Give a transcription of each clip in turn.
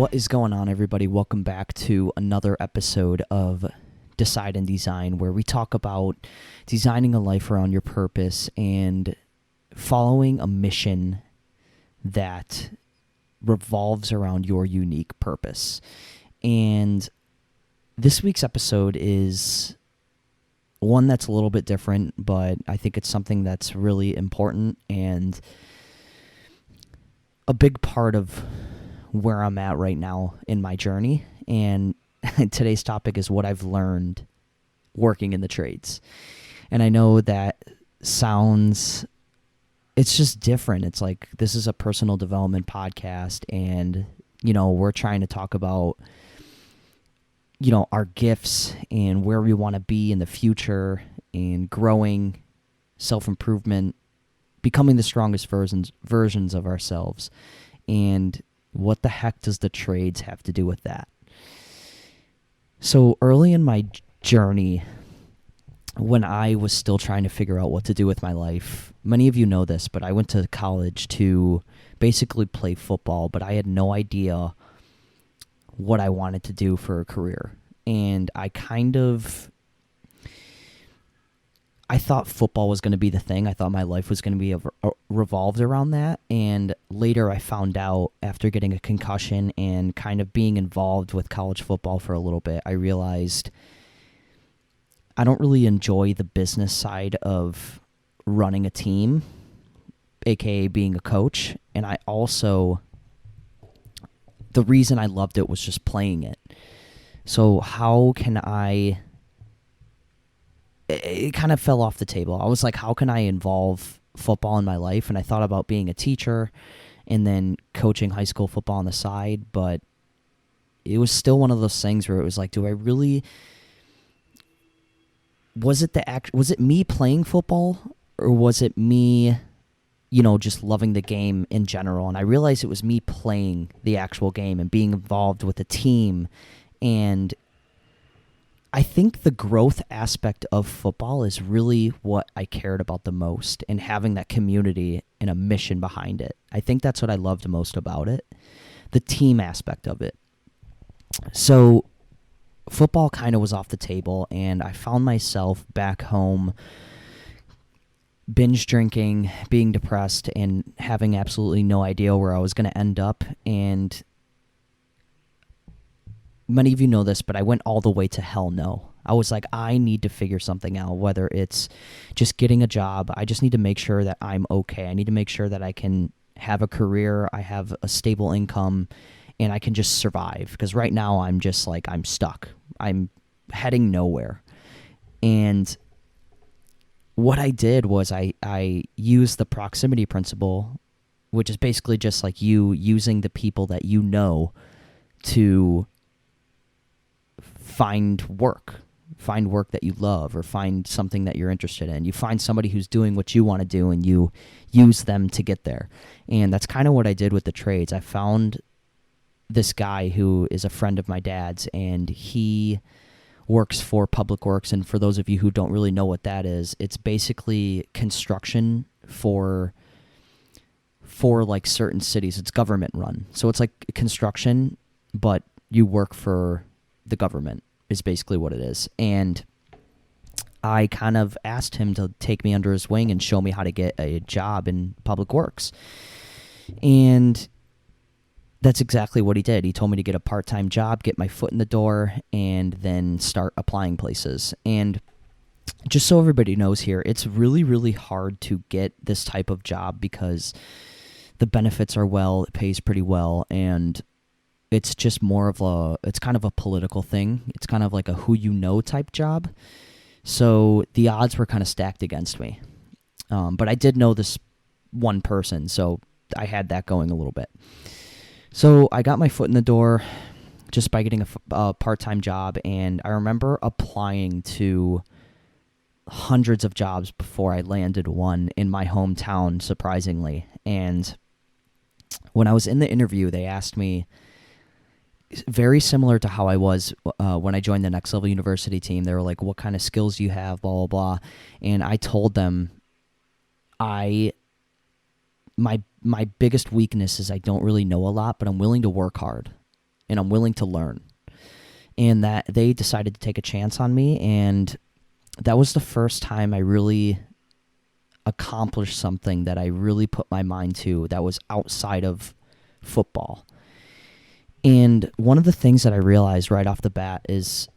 What is going on, everybody? Welcome back to another episode of Decide and Design, where we talk about designing a life around your purpose and following a mission that revolves around your unique purpose. And this week's episode is one that's a little bit different, but I think it's something that's really important and a big part of where I'm at right now in my journey. And today's topic is what I've learned working in the trades. And I know that sounds, it's just different. It's like, this is a personal development podcast, and, we're trying to talk about, our gifts and where we want to be in the future and growing, self-improvement, becoming the strongest versions of ourselves. And what the heck does the trades have to do with that? So early in my journey, when I was still trying to figure out what to do with my life, many of you know this, but I went to college to basically play football, but I had no idea what I wanted to do for a career. And I thought football was going to be the thing. I thought my life was going to be revolved around that. And later I found out, after getting a concussion and kind of being involved with college football for a little bit, I realized I don't really enjoy the business side of running a team, aka being a coach. And the reason I loved it was just playing it. So how can it kind of fell off the table. I was like, how can I involve football in my life? And I thought about being a teacher and then coaching high school football on the side, but it was still one of those things where it was like, was it me playing football, or was it me, just loving the game in general? And I realized it was me playing the actual game and being involved with the team. And I think the growth aspect of football is really what I cared about the most, and having that community and a mission behind it. I think that's what I loved most about it, the team aspect of it. So football kind of was off the table, and I found myself back home binge drinking, being depressed, and having absolutely no idea where I was going to end up. And many of you know this, but I went all the way to hell no. I was like, I need to figure something out, whether it's just getting a job. I just need to make sure that I'm okay. I need to make sure that I can have a career, I have a stable income, and I can just survive. Because right now I'm just like, I'm stuck. I'm heading nowhere. And what I did was I used the proximity principle, which is basically just like you using the people that you know to find work that you love, or find something that you're interested in. You find somebody who's doing what you want to do, and you use them to get there. And that's kind of what I did with the trades. I found this guy who is a friend of my dad's, and he works for Public Works. And for those of you who don't really know what that is, it's basically construction for like certain cities. It's government run. So it's like construction, but you work for the government, is basically what it is. And I kind of asked him to take me under his wing and show me how to get a job in Public Works. And that's exactly what he did. He told me to get a part-time job, get my foot in the door, and then start applying places. And just so everybody knows here, it's really, really hard to get this type of job because the benefits are it pays pretty well, and it's just it's kind of a political thing. It's kind of like a who you know type job. So the odds were kind of stacked against me. But I did know this one person, so I had that going a little bit. So I got my foot in the door just by getting a part-time job, and I remember applying to hundreds of jobs before I landed one in my hometown, surprisingly. And when I was in the interview, they asked me, very similar to how I was when I joined the Next Level University team. They were like, what kind of skills do you have, blah, blah, blah. And I told them my biggest weakness is I don't really know a lot, but I'm willing to work hard. and I'm willing to learn. And that they decided to take a chance on me, and that was the first time I really accomplished something that I really put my mind to that was outside of football. And one of the things that I realized right off the bat is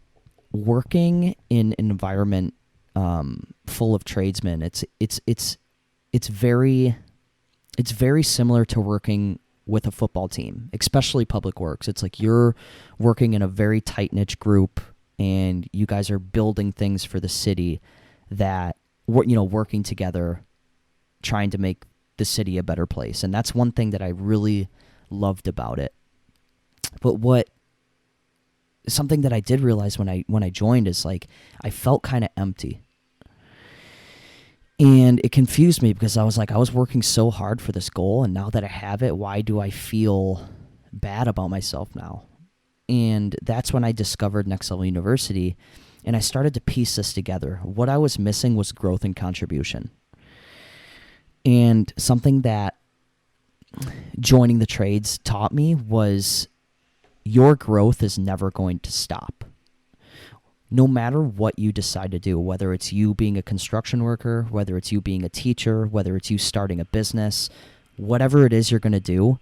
working in an environment full of tradesmen. It's very similar to working with a football team, especially public works. It's like you're working in a very tight-knit group, and you guys are building things for the city that, working together, trying to make the city a better place. And that's one thing that I really loved about it. But something that I did realize when I joined is like I felt kind of empty. And it confused me because I was working so hard for this goal, and now that I have it, why do I feel bad about myself now? And that's when I discovered Next Level University, and I started to piece this together. What I was missing was growth and contribution. And something that joining the trades taught me was your growth is never going to stop. No matter what you decide to do, whether it's you being a construction worker, whether it's you being a teacher, whether it's you starting a business, whatever it is you're going to do,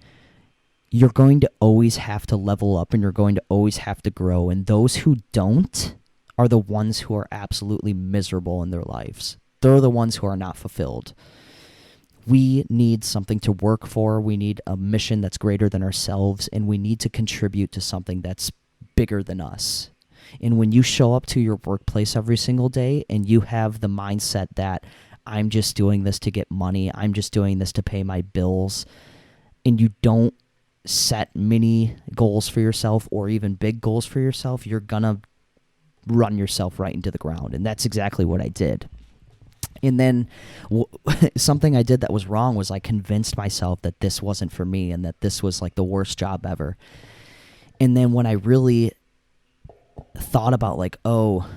you're going to always have to level up, and you're going to always have to grow. And those who don't are the ones who are absolutely miserable in their lives. They're the ones who are not fulfilled. We need something to work for. We need a mission that's greater than ourselves, and we need to contribute to something that's bigger than us. And when you show up to your workplace every single day and you have the mindset that I'm just doing this to get money, I'm just doing this to pay my bills, and you don't set mini goals for yourself or even big goals for yourself, you're going to run yourself right into the ground. And that's exactly what I did. And then something I did that was wrong was I convinced myself that this wasn't for me and that this was like the worst job ever. And then when I really thought about like, oh,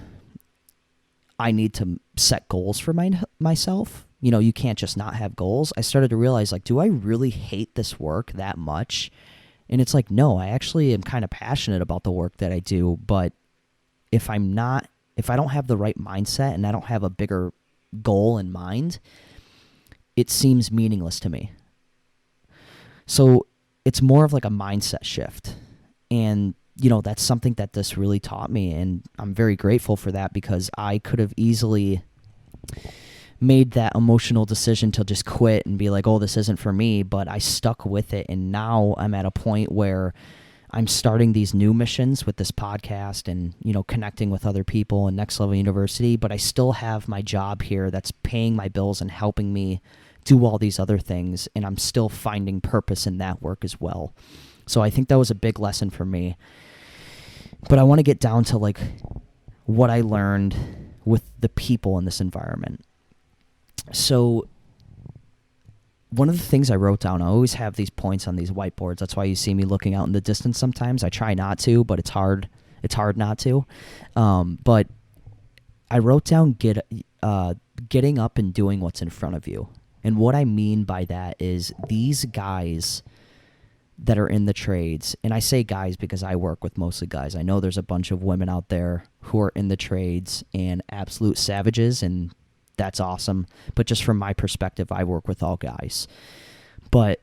I need to set goals for myself. You can't just not have goals. I started to realize, like, do I really hate this work that much? And it's like, no, I actually am kind of passionate about the work that I do. But if I don't have the right mindset and I don't have a bigger goal in mind, it seems meaningless to me. So it's more of like a mindset shift. And that's something that this really taught me, and I'm very grateful for that, because I could have easily made that emotional decision to just quit and be like, oh, this isn't for me, but I stuck with it, and now I'm at a point where I'm starting these new missions with this podcast and, connecting with other people in Next Level University, but I still have my job here that's paying my bills and helping me do all these other things, and I'm still finding purpose in that work as well. So I think that was a big lesson for me. But I want to get down to like what I learned with the people in this environment. So one of the things I wrote down, I always have these points on these whiteboards. That's why you see me looking out in the distance sometimes. I try not to, but it's hard. It's hard not to. But I wrote down getting up and doing what's in front of you. And what I mean by that is these guys that are in the trades, and I say guys because I work with mostly guys. I know there's a bunch of women out there who are in the trades and absolute savages, and that's awesome. But just from my perspective, I work with all guys. But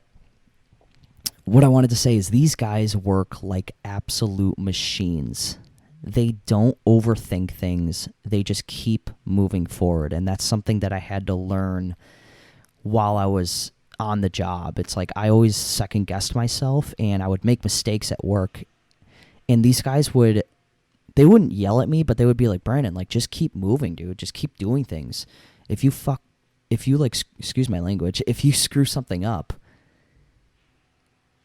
what I wanted to say is these guys work like absolute machines. They don't overthink things. They just keep moving forward. And that's something that I had to learn while I was on the job. It's like I always second guessed myself, and I would make mistakes at work. And these guys they wouldn't yell at me, but they would be like, Brandon, like, just keep moving, dude. Just keep doing things. If you excuse my language, if you screw something up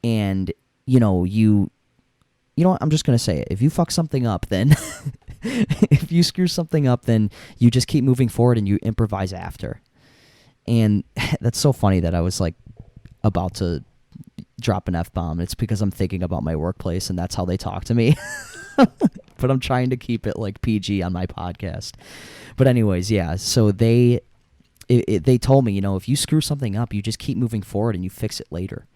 and, I'm just going to say it. If you fuck something up, then if you screw something up, then you just keep moving forward and you improvise after. And that's so funny that I was like about to drop an F-bomb. It's because I'm thinking about my workplace and that's how they talk to me. But I'm trying to keep it like PG on my podcast. But anyways, yeah. So they told me, if you screw something up, you just keep moving forward and you fix it later.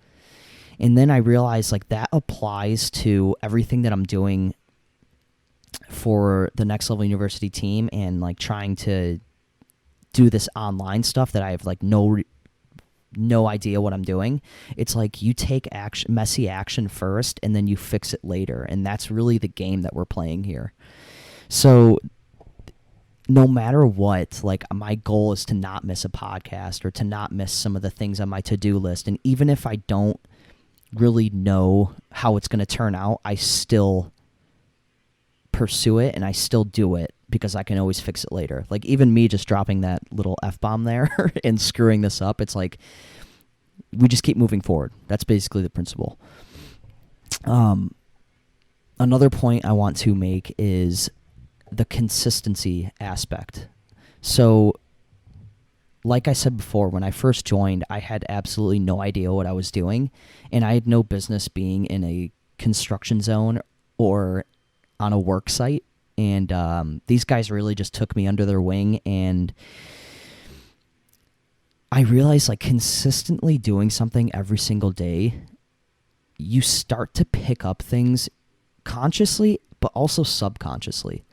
And then I realized like that applies to everything that I'm doing for the Next Level University team, and like trying to do this online stuff that I have like no idea what I'm doing. It's like you take messy action first and then you fix it later. And that's really the game that we're playing here. So no matter what, like my goal is to not miss a podcast or to not miss some of the things on my to-do list. And even if I don't really know how it's going to turn out, I still pursue it and I still do it because I can always fix it later. Like even me just dropping that little F-bomb there and screwing this up, it's like we just keep moving forward. That's basically the principle. Another point I want to make is the consistency aspect. So like I said before, when I first joined, I had absolutely no idea what I was doing, and I had no business being in a construction zone or on a work site. And these guys really just took me under their wing, and I realized like consistently doing something every single day, you start to pick up things consciously but also subconsciously.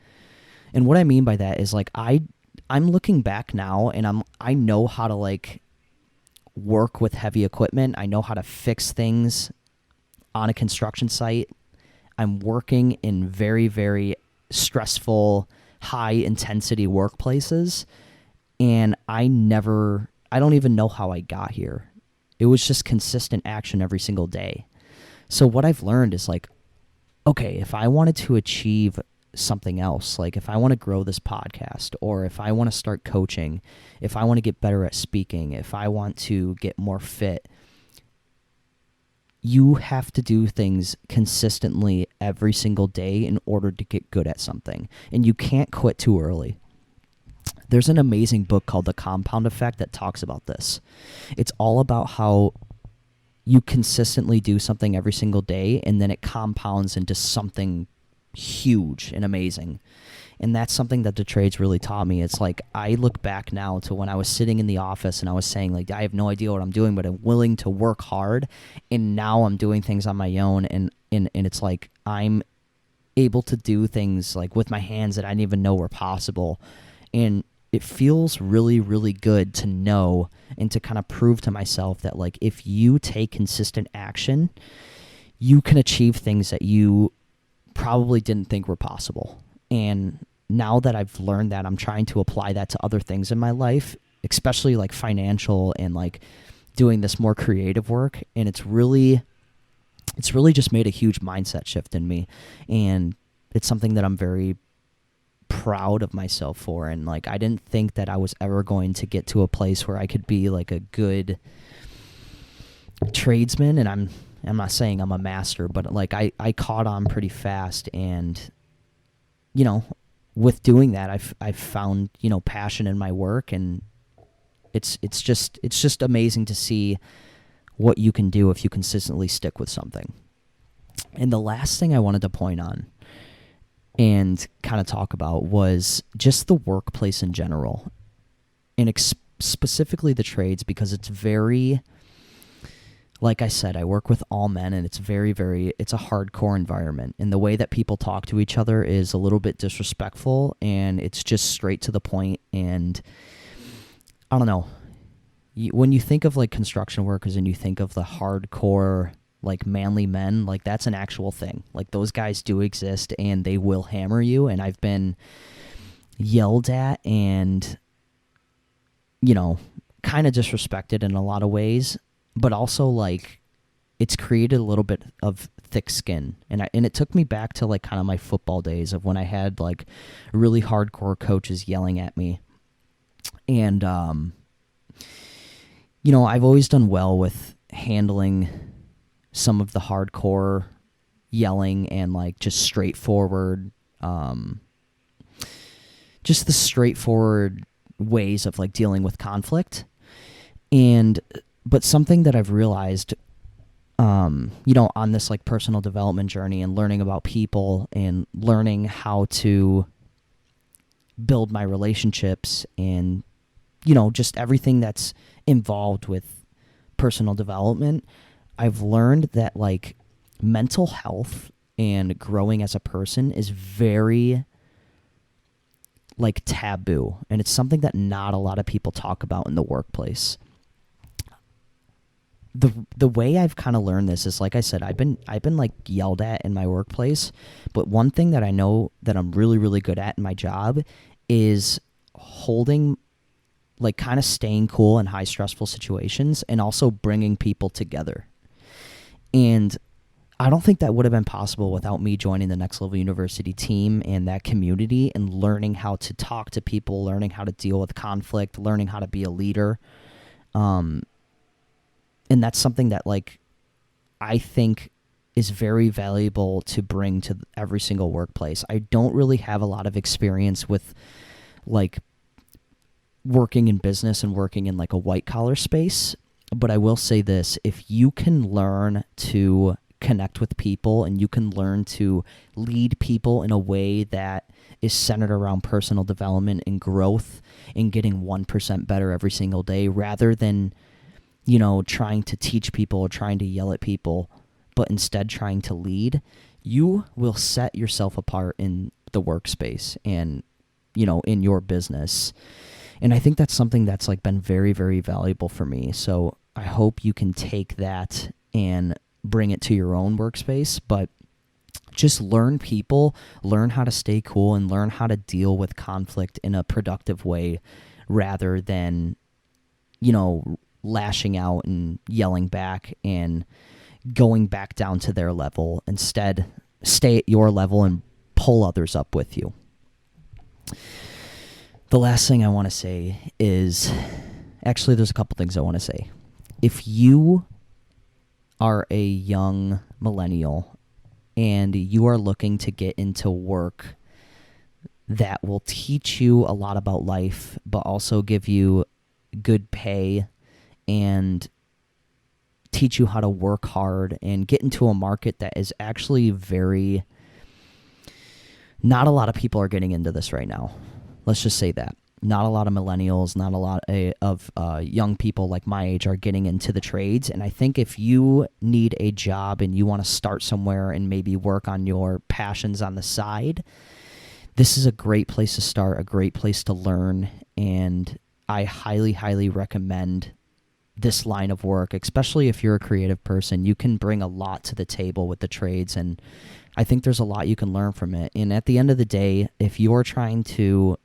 And what I mean by that is like I'm looking back now and I know how to like work with heavy equipment. I know how to fix things on a construction site. I'm working in very, very stressful, high intensity workplaces, and I don't even know how I got here. It was just consistent action every single day. So what I've learned is like, okay, if I wanted to achieve something else, like if I want to grow this podcast, or if I want to start coaching, if I want to get better at speaking, if I want to get more fit, you have to do things consistently every single day in order to get good at something. And you can't quit too early. There's an amazing book called The Compound Effect that talks about this. It's all about how you consistently do something every single day, and then it compounds into something huge and amazing. And that's something that the trades really taught me. It's like I look back now to when I was sitting in the office and I was saying like, I have no idea what I'm doing, but I'm willing to work hard. And now I'm doing things on my own, and it's like I'm able to do things like with my hands that I didn't even know were possible. And it feels really, really good to know and to kind of prove to myself that like if you take consistent action, you can achieve things that you probably didn't think were possible. And now that I've learned that, I'm trying to apply that to other things in my life, especially like financial and like doing this more creative work. And it's really just made a huge mindset shift in me. And it's something that I'm very proud of myself for. And like I didn't think that I was ever going to get to a place where I could be like a good tradesman. And I'm not saying I'm a master, but like I caught on pretty fast. And you know, with doing that, I've found, you know, passion in my work, and it's just amazing to see what you can do if you consistently stick with something. And the last thing I wanted to point on and kind of talk about was just the workplace in general, and specifically the trades, because it's very, like I said, I work with all men, and it's very, very, it's a hardcore environment. And the way that people talk to each other is a little bit disrespectful, and it's just straight to the point. And I don't know, when you think of like construction workers and you think of the hardcore, like manly men, like that's an actual thing. Like those guys do exist, and they will hammer you. And I've been yelled at and, you know, kind of disrespected in a lot of ways. But also, like, it's created a little bit of thick skin. And it took me back to, like, kind of my football days of when I had, like, really hardcore coaches yelling at me. And, you know, I've always done well with handling some of the hardcore yelling and, like, just straightforward, just the straightforward ways of, like, dealing with conflict. But something that I've realized, you know, on this like personal development journey and learning about people and learning how to build my relationships and, you know, just everything that's involved with personal development, I've learned that like mental health and growing as a person is very like taboo, and it's something that not a lot of people talk about in the workplace. The way I've kind of learned this is, like I said, I've been like yelled at in my workplace, but one thing that I know that I'm really really good at in my job is holding, like, kind of staying cool in high stressful situations and also bringing people together. And I don't think that would have been possible without me joining the Next Level University team and that community and learning how to talk to people, learning how to deal with conflict, learning how to be a leader. And that's something that, like, I think is very valuable to bring to every single workplace. I don't really have a lot of experience with, like, working in business and working in, like, a white-collar space, but I will say this. If you can learn to connect with people and you can learn to lead people in a way that is centered around personal development and growth and getting 1% better every single day, rather than, trying to teach people or trying to yell at people, but instead trying to lead, you will set yourself apart in the workspace and, in your business. And I think that's something that's, like, been very, very valuable for me. So I hope you can take that and bring it to your own workspace, but just learn people, learn how to stay cool, and learn how to deal with conflict in a productive way rather than, lashing out and yelling back and going back down to their level. Instead, stay at your level and pull others up with you. The last thing I want to say is, actually, there's a couple things I want to say. If you are a young millennial and you are looking to get into work that will teach you a lot about life, but also give you good pay and teach you how to work hard and get into a market that is actually not a lot of people are getting into this right now. Let's just say that. Not a lot of millennials, not a lot of young people like my age are getting into the trades. And I think if you need a job and you want to start somewhere and maybe work on your passions on the side, this is a great place to start, a great place to learn. And I highly, highly recommend this line of work, especially if you're a creative person. You can bring a lot to the table with the trades, and I think there's a lot you can learn from it. And at the end of the day, if you're trying to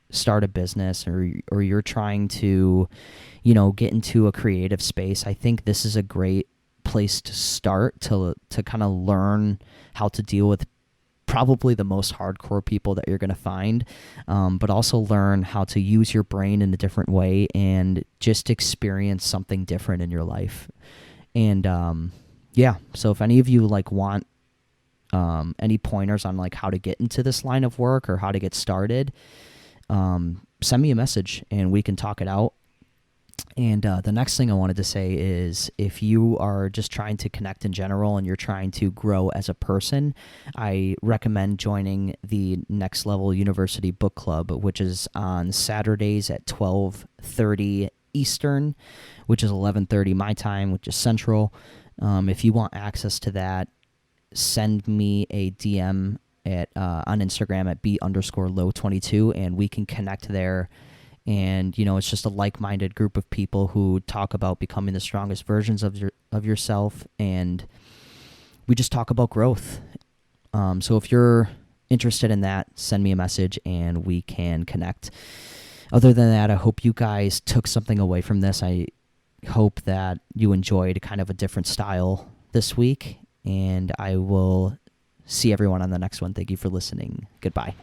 start a business or you're trying to, get into a creative space, I think this is a great place to start to kind of learn how to deal with probably the most hardcore people that you're going to find, but also learn how to use your brain in a different way and just experience something different in your life. And so if any of you want any pointers on how to get into this line of work or how to get started, send me a message and we can talk it out. And the next thing I wanted to say is, if you are just trying to connect in general and you're trying to grow as a person, I recommend joining the Next Level University Book Club, which is on Saturdays at 12:30 Eastern, which is 11:30 my time, which is Central. If you want access to that, send me a DM on Instagram at @B_low22, and we can connect there. And, it's just a like-minded group of people who talk about becoming the strongest versions of yourself, and we just talk about growth. So if you're interested in that, send me a message and we can connect. Other than that, I hope you guys took something away from this. I hope that you enjoyed kind of a different style this week, and I will see everyone on the next one. Thank you for listening. Goodbye.